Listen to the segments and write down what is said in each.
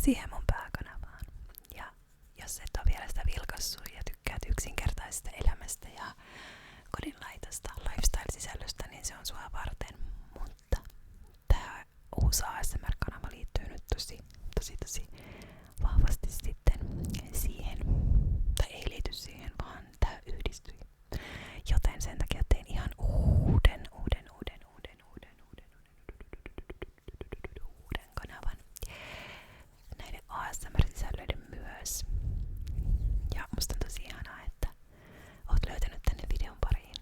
siihen mun pääkanavaan. Ja jos et ole vielä sitä vilkassut ja tykkäät yksinkertaisesta elämästä ja kodinlaitosta lifestyle-sisällöstä, niin se on sua varten. Mutta tää uusi ASMR-kanava liittyy nyt tosi vahvasti sitten siihen. Tai ei liity siihen, vaan tää yhdistyi. Joten sen takia tein ihan uuden kanavan näiden ASMR-sisällöiden myös. Ja musta on tosi ihanaa, että oot löytänyt tänne videon pariin.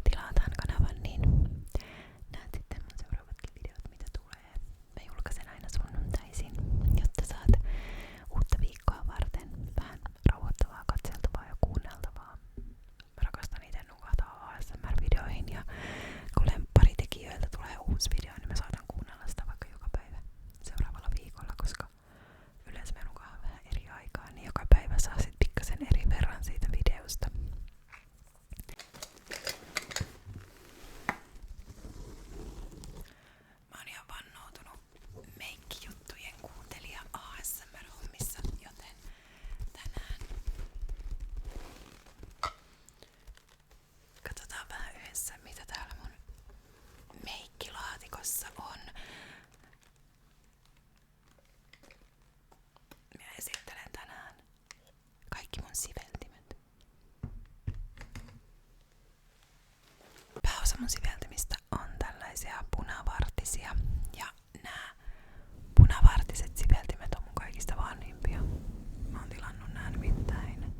Tilaa tämän kanavan, niin näet sitten mun seuraavatkin videot, mitä tulee. Mä julkaisen aina sunnuntaisin, jotta saat uutta viikkoa varten vähän rauhoittavaa, katseltavaa ja kuunneltavaa. Mä rakastan ite nukahtaa ASMR-videoihin ja kun pari tekijöiltä tulee uusi video, niin mä saatan kuunnella sitä vaikka joka päivä seuraavalla viikolla, koska yleensä mä nukahan vähän eri aikaa, niin joka päivä saa sit pikkasen eri verran siitä videosta. Mä oon ihan vannoutunut meikkijuttujen kuuntelija ASMR-hommissa, joten tänään katsotaan vähän yhdessä, mitä täällä mun meikkilaatikossa on. Mä esittelen tänään kaikki mun siveltimet. Pääosa mun siveltimistä on tällaisia punavartisia. Ja nää punavartiset siveltimet on mun kaikista vanhimpia. Mä oon tilannut nää nimittäin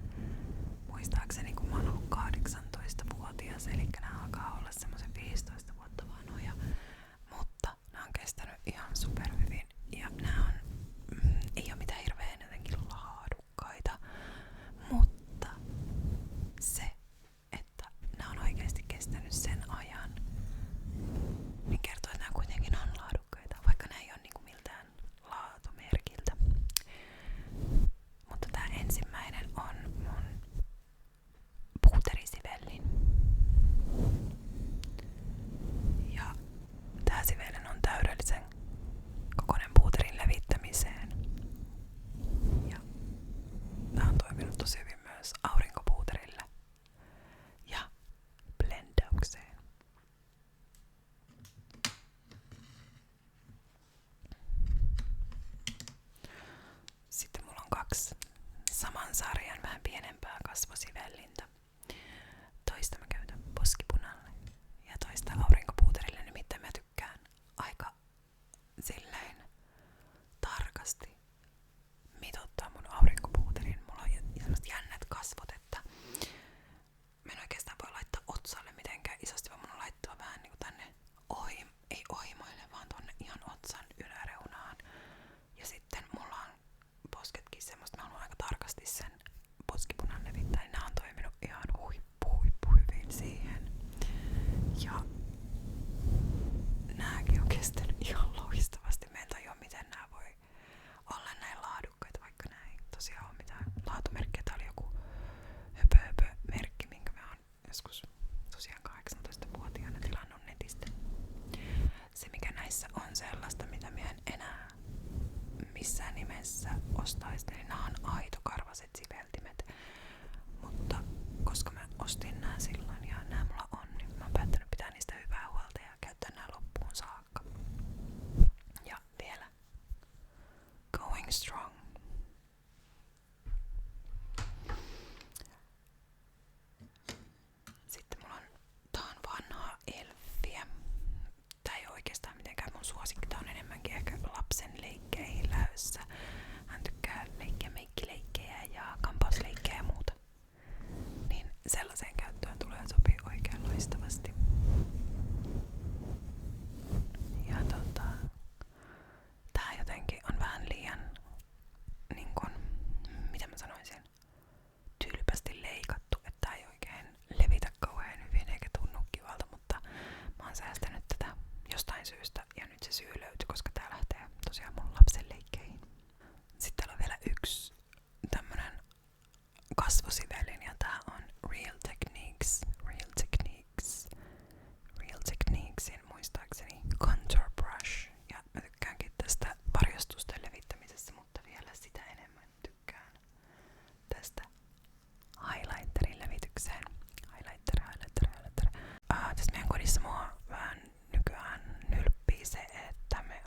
muistaakseni kun mä oon ollut 18-vuotias, eli nää alkaa olla semmosen 15 vuotta vanhoja. Mutta nää on kestänyt ihan superhyvin ja nää on, ei oo mitään hirveen jotenkin laadukkaita, mutta se, että nää on oikeesti kestänyt sen ajan, niin kertoo, että nää kuitenkin on laadukkaita, vaikka nää ei oo niinku miltään laatumerkiltä. Mutta tää ensimmäinen on mun puuterisivellin. Ja tää sivellin on täydellisen kokoinen puuterin levittämiseen. Ja tää on toiminut tosi hyvin myös aurinkopuuterille ja blendaukseen. Sitten mulla on 2 saman sarjan vähän pienempää kasvosivellintä. Toista mä käytän poskipunalle ja toista aurinkopuuterille, nimittäin mä tykkään aika silleen tarkasti mitottaa mun aurinkopuuterin. Mulla on semmoset jännät kasvot, että mä en oikeastaan voi laittaa otsalle mitenkään isosti, vaan mun on laittava vähän niinku tänne ei ohimoille, vaan tonne ihan otsan yläreunaan. Ja sitten mulla on posketkin semmoista, mä haluan aika tarkasti sen poskipunan levittää, niin nää on toiminut ihan huippu hyvin siihen. Ja nääkin on kestänyt ihan loistavasti. Mä en tajua, miten nää voi olla näin laadukkaita, vaikka nää ei tosiaan ole mitään laatumerkkiä. Tää oli joku höpö-merkki, minkä mä oon joskus tosiaan 18-vuotiaana tilannut netistä. Se mikä näissä on sellaista, mitä mä en enää missään nimessä ostaisi, niin nää on aitokarvaset siveltimet. Mutta koska mä ostin nää silloin ja nää mulla on, niin mä oon päättänyt pitää niistä hyvää huolta ja käyttää nää loppuun saakka. Ja vielä going strong. Sitten mulla on, tää on vanhaa Elfiä. Tää ei oo oikeastaan mitenkään mun suosikki, tää on enemmänkin ehkä lapsen leikkeihin lähdössä. Hän tykkää leikkiä meikkileikkejä ja kampausleikkejä ja muuta. Niin sellaiseen käyttöön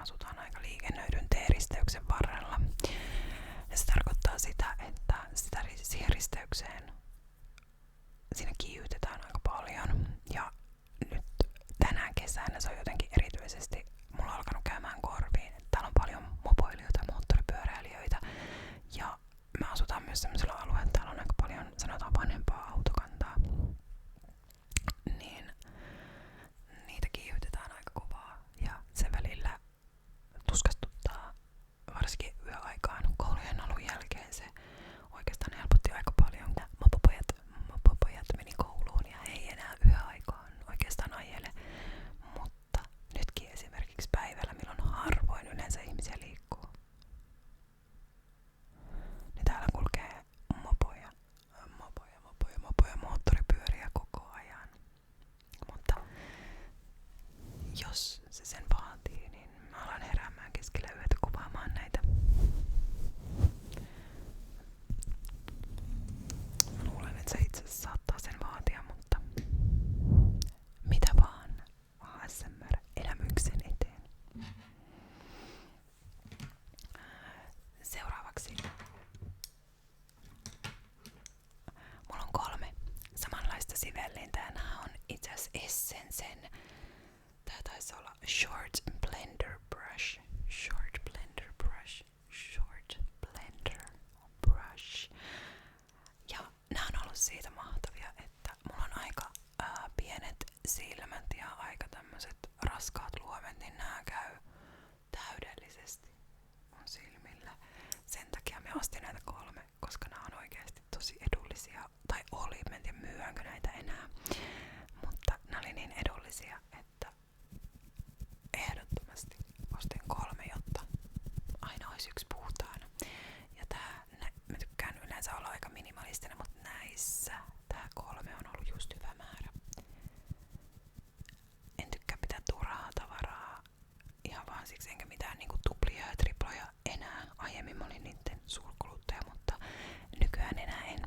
asutaan aika liikennöidyn teeristeyksen varrella. Ja se tarkoittaa sitä, että siihen risteykseen siinä kiihdytetään aika paljon. Ja nyt tänä kesänä se on jotenkin erityisesti mulla on alkanut käymään korviin. Täällä on paljon mopoilijoita ja moottoripyöräilijöitä. Ja me asutaan myös sellaisella alueella, että täällä on aika paljon sanotaan vanhempaa autokantaa. Niin niitä kiihdytetään aika kovaa. Ja se välillä tuskastuttaa varsinkin yöaikaan koulujen alun jälkeen se oikeastaan helpotti aika paljon. Mopopojat meni kouluun ja he ei enää yöaikaan oikeastaan ajele. Mutta nytkin esimerkiksi päivällä, milloin harvoin yleensä ihmisiä liikkuu, niin täällä kulkee mopoja, moottoripyöriä koko ajan. Mutta jos se sen vaatii, niin mä alan heräämään keskellä yötä kuvaamaan näitä. Mä luulen, että se itse asiassa saattaa sen vaatia, mutta mitä vaan ASMR-elämyksen eteen. Seuraavaksi mulla on 3 samanlaista sivellintä ja nää on itse asiassa Essencen. Tää taisi olla Short Blender Brush. Ja nää on ollut siitä mahtavia, että mulla on aika pienet silmät ja aika tämmöset raskaat luomet, niin nää käy täydellisesti mun silmillä. Sen takia me ostin näitä 3, koska nää on oikeesti tosi edullisia. Tai oli, mä en tiedä myyäänkö näitä enää. Mutta nää oli niin edullisia, että ehdottomasti ostin 3, jotta aina olisi 1 puhtaana. Ja mä tykkään yleensä olla aika minimalistinen, mutta näissä tää 3 on ollut just hyvä määrä. En tykkää pitää turhaa tavaraa ihan vaan siksi, enkä mitään niinku tuplia ja triploja enää. Aiemmin mä olin niitten suurkuluttaja, mutta nykyään enää en.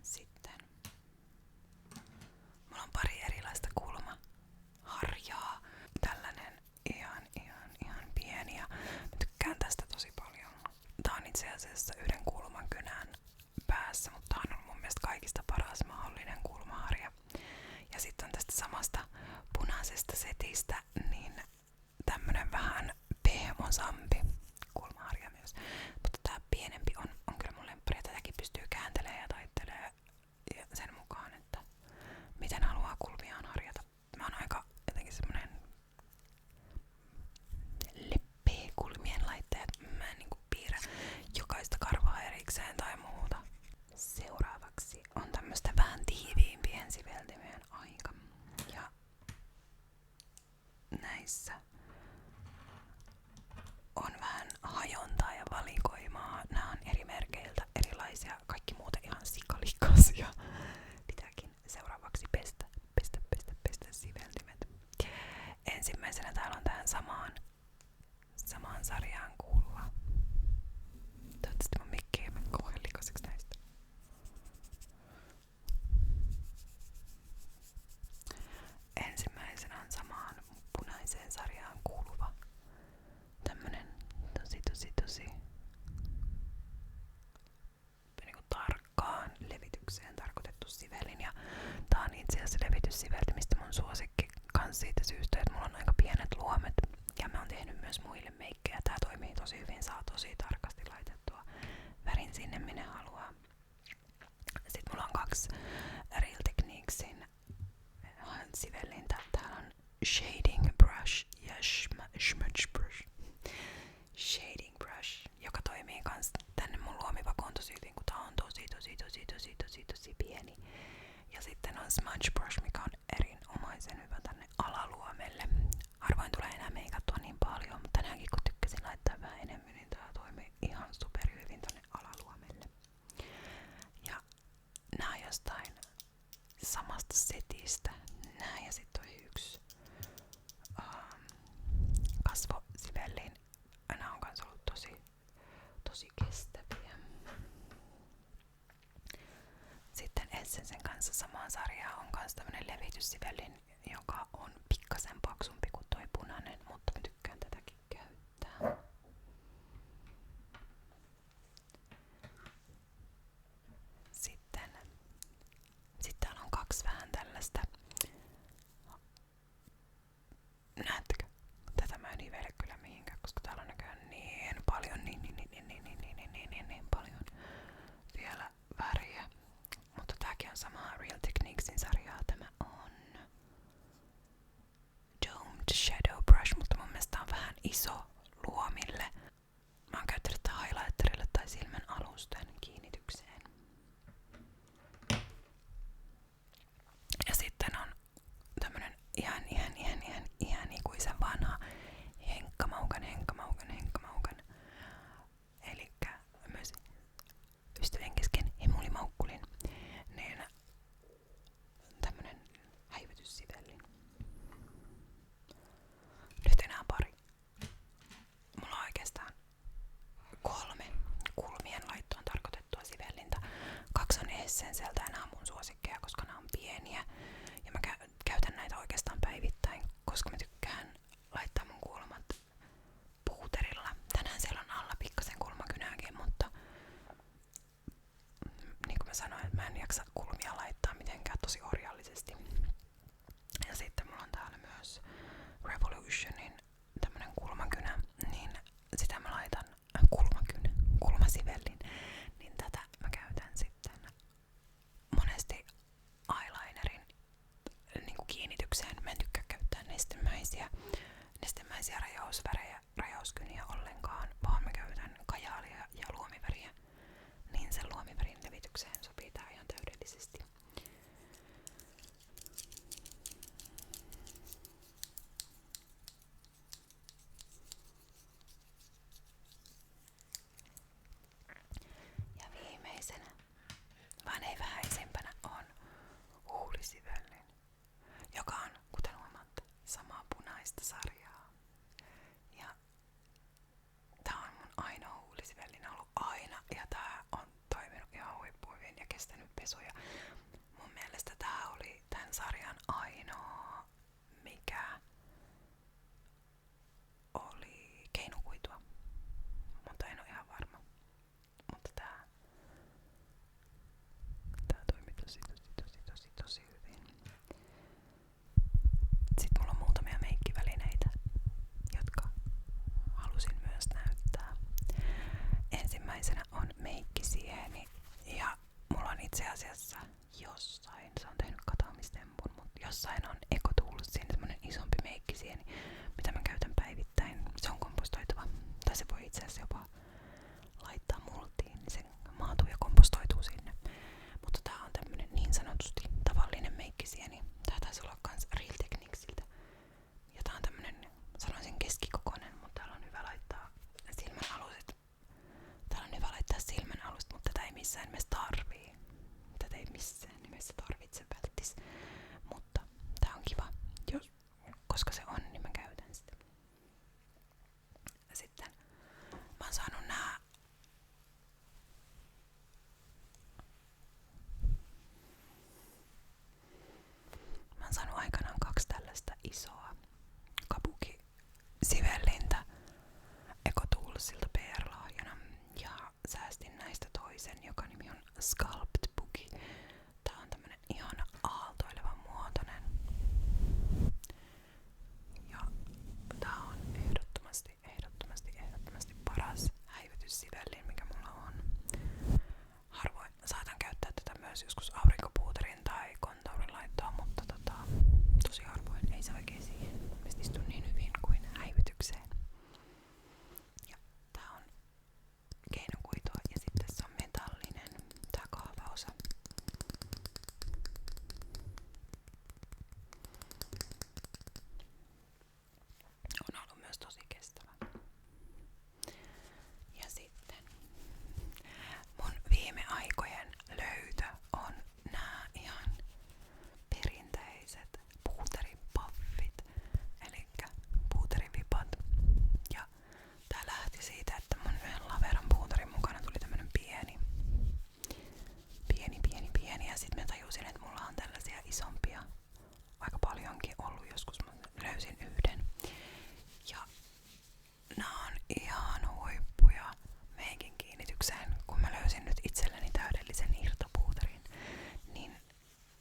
Sitten mulla on pari erilaista kulmaharjaa. Tällainen ihan pieni ja mä tykkään tästä tosi paljon. Tää on itse asiassa 1 kulman kynän päässä, mutta tää on ollut mun mielestä kaikista paras mahdollinen kulmaharja. Ja sitten on tästä samasta punaisesta setistä niin tämmönen vähän pehmosampi kulmaharja myös. Mutta tää pienempi on kyllä mun lemppari. Tätäkin pystyy kääntelemään ja taittelemaan sen mukaan, että miten haluaa kulmiaan harjata. Mä oon aika jotenkin semmonen leppeä kulmien laitteet. Mä en niinku piirrä jokaista karvaa erikseen tai muuta. Seuraavaksi on tämmöstä vähän tiiviimpien siveltimien aika. Ja näissä on vähän hajontaa ja valikoimaa. Nää on eri merkeiltä erilaisia, kaikki muuten ihan sikalikasia. Pitääkin seuraavaksi pestä siveltimet. Ensimmäisenä täällä on tähän samaan sarjaan kuuluva. Toivottavasti mun mikki ei mene kauhean likaseksi näistä. Ensimmäisenä on samaan punaiseen sarjaan kuuluva tämmönen tosi niinku tarkkaan levitykseen tarkoitettu sivelin. Ja tää on itse asiassa levityssiveltimistä mun suosikki kans siitä syystä, että mulla on aika pienet luomet. Ja mä oon tehnyt myös muille meikkejä. Tää toimii tosi hyvin, saa tosi tarkasti laitettua värin sinne minne haluaa. Sitten mulla on 2 Real Techniquesin sivellintä. Täällä on Shading Brush ja Smudge Brush. Shading Brush, joka toimii kans tänne mun luomivakoon tosi hyvin, kun tää on tosi pieni. Ja sitten on Smudge Brush, mikä on erinomaisen hyvä tänne alaluomelle. Harvoin tulee enää meikattua niin paljon, mutta tänäänkin kun tykkäsin laittaa vähän enemmän, niin tää toimii ihan superhyvin tonne alaluomelle. Ja nää on jostain samasta setistä. Näin, ja sitten toi yksi kasvosivellin. Nämä on kans ollut tosi kestäviä. Sitten Essensen kanssa samaan sarjaan on kans tämmönen levityssivellin, joka on pikkasen paksumpi kuin toi punainen, mutta mä tykkään tätäkin käyttää. Sitten täällä on kaksi vähän tällaista. Näettekö? Tätä mä en nivele kyllä mihinkään, koska täällä on näköjään niin paljon, niin paljon vielä väriä. Mutta tääkin on samaa Real Techniquesin sarjaa. Tämä on Domed Shadow Brush, mutta mun mielestä tää on vähän iso luomille. Mä oon käyttänyt tää highlighterille tai silmän alusten kiinnitykseen. Ja sitten on tämmönen ihan ikuisen vanha Henkkamaukan. Elikkä myös ystävien kesken hemulimaukkulin. Niin tämmönen häivytyssivellin. Nyt enää pari. Mulla on oikeastaan 3 kulmien laittoon tarkoitettua sivellintä. 2 on Essenseltä ja nää on mun suosikkeja, koska nää on pieniä. Ja mä käytän näitä oikeastaan päivittäin, koska mä tykkään laittaa mun kulmat puuterilla. Tänään siellä on alla pikkasen kulmakynääkin, mutta niin kuin mä sanoin, että mä en jaksa kulmia laittaa mitenkään tosi orjallisesti. Ja sitten mulla on täällä myös Revolutionin tämmönen kulmakynä, niin sitä mä laitan kulmasivellin, niin tätä mä käytän sitten monesti eyelinerin niinku kiinnitykseen. Mä en tykkää käyttää nestemäisiä rajauskyniä ollenkaan, vaan mä käytän kajaalia ja luomiväriä, niin sen luomivärin levitykseen sopii tää ihan täydellisesti. Ja viimeisenä, vaan ei vähäisimpänä, on huulisivellin, joka on, kuten huomaatte, samaa punaista sarjaa. Ja tää on mun ainoa huulisivellin ollut aina, ja tää on toiminut ihan huippuivin ja kestänyt pesuja. Mun mielestä tää oli tän sarjan ainoa, mikä oli keinukuitua, mutta en oo ihan varma. Mutta tää toimi tosi hyvin. Sitten mulla on muutamia meikkivälineitä, jotka halusin myös näyttää. Ensimmäisenä on meikkisieni, ja mulla on itse asiassa jossain, se on tehnyt katoamistempun, mutta jossain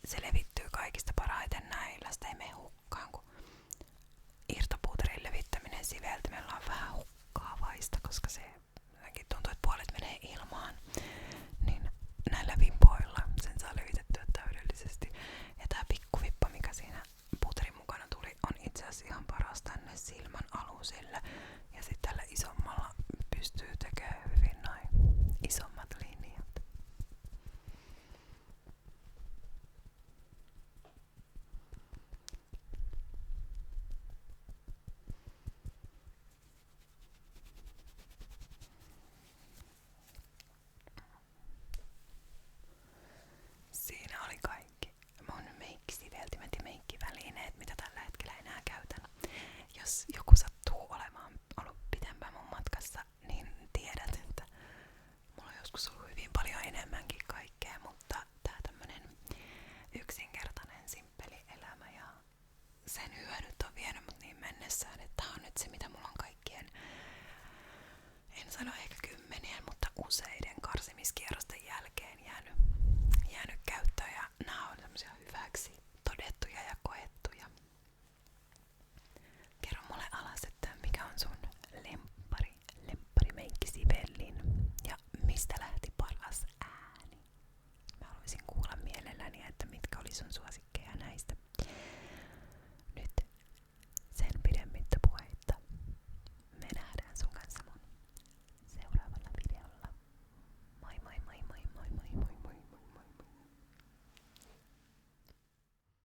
se levittyy kaikista parhaiten näillä. Sitä ei mene hukkaan, kun irtopuuterin levittäminen siveltimellä on vähän hukkaavaista, koska se jotenkin tuntuu, että puolet menee ilmaan. Niin näillä vipoilla sen saa levitettyä täydellisesti. Ja tää pikkuvippa, mikä siinä puuterin mukana tuli, on itse asiassa ihan paras tänne silmän alusille. Ja sitten tällä isommalla pystyy tekemään hyvin noin isommat linjat. Siinä oli kaikki mun meikkisiveltimet ja meikkivälineet, mitä tällä hetkellä enää käytän. Jos joku sattuu olemaan ollut pitempään mun matkassa, niin tiedät, että mulla on joskus ollut hyvin paljon enemmänkin kaikkea, mutta tää tämmönen yksinkertainen, simppeli elämä ja sen hyödyt on vienyt mut niin mennessään, että tää on nyt se, mitä mulla on kaikkien, en sano ehkä kymmenien, mutta useiden karsimiskierrosten jälkeen jäänyt